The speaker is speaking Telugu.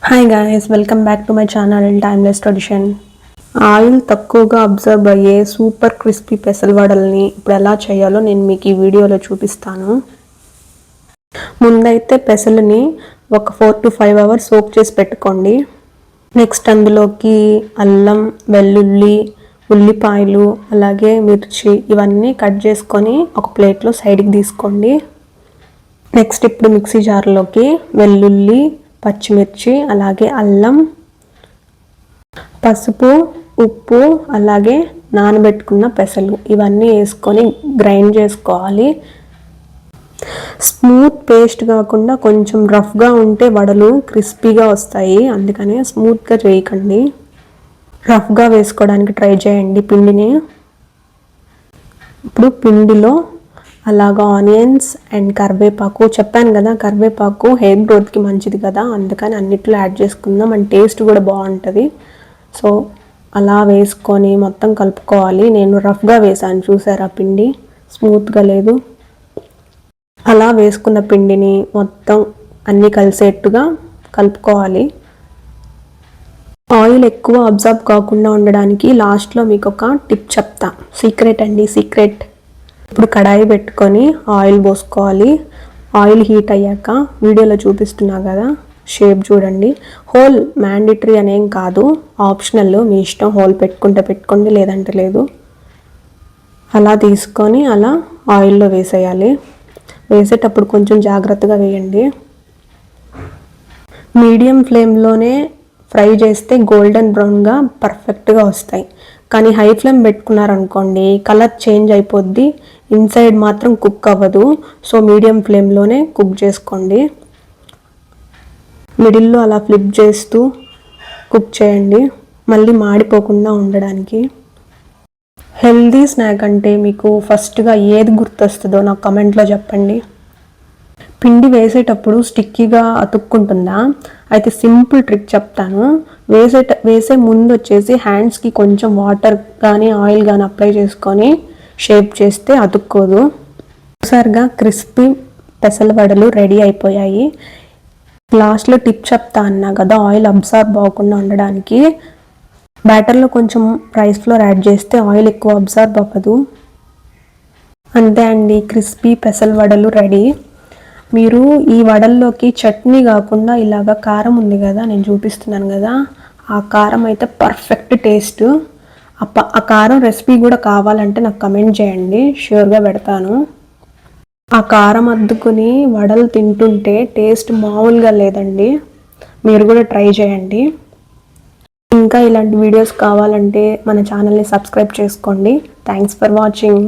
Hi guys, welcome back to my channel timeless tradition. Oil తక్కువగా అబ్జర్వ్ అయ్యే సూపర్ క్రిస్పీ పెసల వడల్ని ఇప్పుడు ఎలా చేయాలో నేను మీకు ఈ వీడియోలో చూపిస్తాను. ముందైతే పెసలని ఒక 4 to 5 అవర్స్ సోక్ చేసి పెట్టుకోండి. నెక్స్ట్ అందులోకి అల్లం, వెల్లుల్లి, ఉల్లిపాయలు, అలాగే మిర్చి ఇవన్నీ కట్ చేసుకొని ఒక ప్లేట్లో సైడ్కి తీసుకోండి. నెక్స్ట్ ఇప్పుడు మిక్సీ జార్లోకి వెల్లుల్లి, పచ్చిమిర్చి, అలాగే అల్లం, పసుపు, ఉప్పు, అలాగే నానబెట్టుకున్న పెసలు ఇవన్నీ వేసుకొని గ్రైండ్ చేసుకోవాలి. స్మూత్ పేస్ట్ కాకుండా కొంచెం రఫ్గా ఉంటే వడలు క్రిస్పీగా వస్తాయి, అందుకని స్మూత్గా చేయకండి, రఫ్గా వేసుకోవడానికి ట్రై చేయండి పిండిని. ఇప్పుడు పిండిలో అలాగా ఆనియన్స్ అండ్ కరివేపాకు, చెప్పాను కదా కరివేపాకు హెయిర్ గ్రోత్కి మంచిది కదా, అందుకని అన్నిట్లో యాడ్ చేసుకుందాం అండ్ టేస్ట్ కూడా బాగుంటుంది. సో అలా వేసుకొని మొత్తం కలుపుకోవాలి. నేను రఫ్గా వేసాను, చూసారా పిండి స్మూత్గా లేదు. అలా వేసుకున్న పిండిని మొత్తం అన్నీ కలిసేట్టుగా కలుపుకోవాలి. ఆయిల్ ఎక్కువ అబ్జర్వ్ కాకుండా ఉండడానికి లాస్ట్లో మీకు ఒక టిప్ చెప్తా, సీక్రెట్ అండి, సీక్రెట్. ఇప్పుడు కడాయి పెట్టుకొని ఆయిల్ పోసుకోవాలి. ఆయిల్ హీట్ అయ్యాక వీడియోలో చూపిస్తున్నా కదా షేప్ చూడండి. హోల్ మ్యాండేటరీ అనేం కాదు, ఆప్షనల్, మీ ఇష్టం. హోల్ పెట్టుకుంటే పెట్టుకోండి, లేదంటే లేదు. అలా తీసుకొని అలా ఆయిల్లో వేసేయాలి. వేసేటప్పుడు కొంచెం జాగ్రత్తగా వేయండి. మీడియం ఫ్లేమ్లోనే ఫ్రై చేస్తే గోల్డెన్ బ్రౌన్గా పర్ఫెక్ట్గా వస్తాయి. కానీ హై ఫ్లేమ్ పెట్టుకున్నారనుకోండి కలర్ చేంజ్ అయిపోద్ది, ఇన్సైడ్ మాత్రం కుక్ అవ్వదు. సో మీడియం ఫ్లేమ్లోనే కుక్ చేసుకోండి. మిడిల్లో అలా ఫ్లిప్ చేస్తూ కుక్ చేయండి, మళ్ళీ మాడిపోకుండా ఉండడానికి. హెల్దీ స్నాక్ అంటే మీకు ఫస్ట్గా ఏది గుర్తొస్తుందో నాకు కమెంట్లో చెప్పండి. పిండి వేసేటప్పుడు స్టిక్కీగా అతుక్కుంటుందా? అయితే సింపుల్ ట్రిక్ చెప్తాను. వేసే ముందు వచ్చేసి హ్యాండ్స్కి కొంచెం వాటర్ కానీ ఆయిల్ కానీ అప్లై చేసుకొని షేప్ చేస్తే అతుక్కోదు. ఒకసారిగా క్రిస్పీ పెసల వడలు రెడీ అయిపోయాయి. లాస్ట్లో టిప్ చెప్తా అన్నా కదా, ఆయిల్ అబ్జర్వ్ అవ్వకుండా ఉండడానికి బ్యాటర్లో కొంచెం రైస్ ఫ్లోర్ యాడ్ చేస్తే ఆయిల్ ఎక్కువ అబ్జర్వ్ అవ్వదు. అంతే అండి, క్రిస్పీ పెసల వడలు రెడీ. మీరు ఈ వడల్లోకి చట్నీ కాకుండా ఇలాగ కారం ఉంది కదా, నేను చూపిస్తున్నాను కదా, ఆ కారం అయితే పర్ఫెక్ట్ టేస్ట్. ఆ కారం రెసిపీ కూడా కావాలంటే నాకు కమెంట్ చేయండి, ష్యూర్గా పెడతాను. ఆ కారం అద్దుకుని వడలు తింటుంటే టేస్ట్ మామూలుగా లేదండి, మీరు కూడా ట్రై చేయండి. ఇంకా ఇలాంటి వీడియోస్ కావాలంటే మన ఛానల్ని సబ్స్క్రైబ్ చేసుకోండి. Thanks for watching.